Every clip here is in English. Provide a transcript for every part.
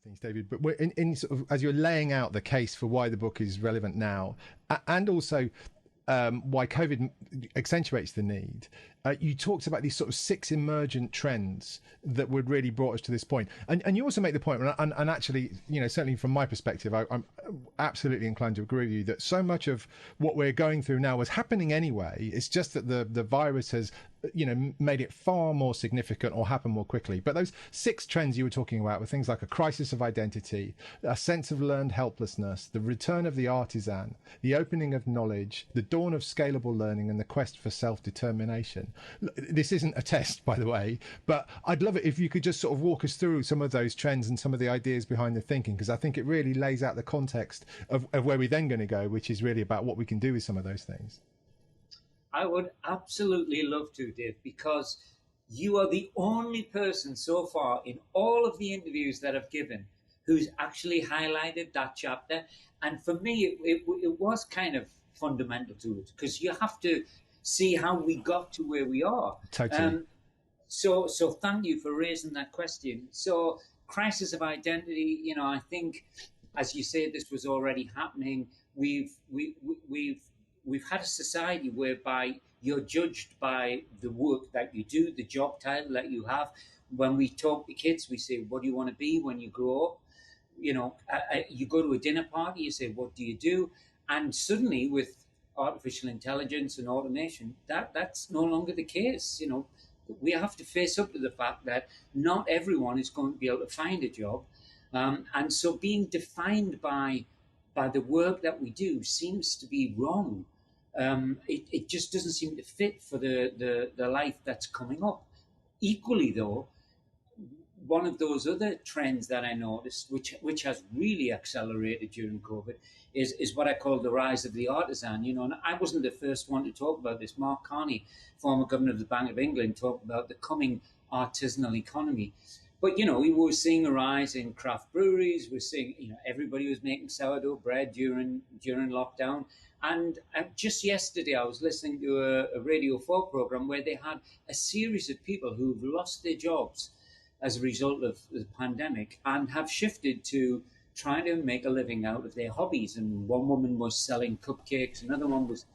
things, David, but in sort of, as you're laying out the case for why the book is relevant now, and also why COVID accentuates the need, you talked about these sort of 6 emergent trends that would really brought us to this point. And you also make the point, and actually, certainly from my perspective, I'm absolutely inclined to agree with you that so much of what we're going through now was happening anyway. It's just that the virus has, made it far more significant or happen more quickly. But those 6 trends you were talking about were things like a crisis of identity, a sense of learned helplessness, the return of the artisan, the opening of knowledge, the dawn of scalable learning, and the quest for self-determination. This isn't a test, by the way, but I'd love it if you could just sort of walk us through some of those trends and some of the ideas behind the thinking, because I think it really lays out the context of where we're then going to go, which is really about what we can do with some of those things. I would absolutely love to, Dave, because you are the only person so far in all of the interviews that I've given who's actually highlighted that chapter. And for me, it was kind of fundamental to it, because you have to see how we got to where we are. Totally. So thank you for raising that question. So crisis of identity, I think, as you said, this was already happening. We've had a society whereby you're judged by the work that you do, the job title that you have. When we talk to kids, we say, what do you want to be when you grow up? You go to a dinner party, you say, what do you do? And suddenly with artificial intelligence and automation, that's no longer the case. We have to face up to the fact that not everyone is going to be able to find a job. And so being defined by the work that we do seems to be wrong. It just doesn't seem to fit for the life that's coming up. Equally, though, one of those other trends that I noticed, which has really accelerated during COVID, is what I call the rise of the artisan. And I wasn't the first one to talk about this. Mark Carney, former governor of the Bank of England, talked about the coming artisanal economy. But, we were seeing a rise in craft breweries. We're seeing, everybody was making sourdough bread during lockdown. And just yesterday, I was listening to a Radio 4 program where they had a series of people who've lost their jobs as a result of the pandemic and have shifted to trying to make a living out of their hobbies. And one woman was selling cupcakes, another one was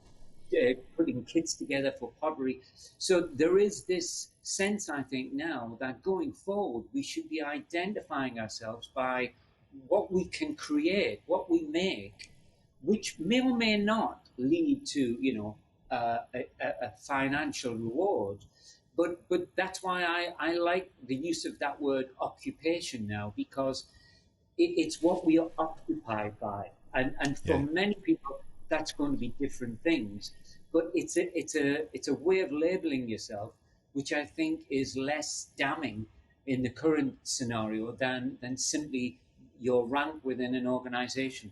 putting kits together for pottery. So there is this sense, I think, now that going forward, we should be identifying ourselves by what we can create, what we make, which may or may not lead to, a financial reward. But that's why I like the use of that word occupation now, because it's what we are occupied by. And for many people, that's going to be different things. But it's a way of labeling yourself, which I think is less damning in the current scenario than simply your rank within an organization.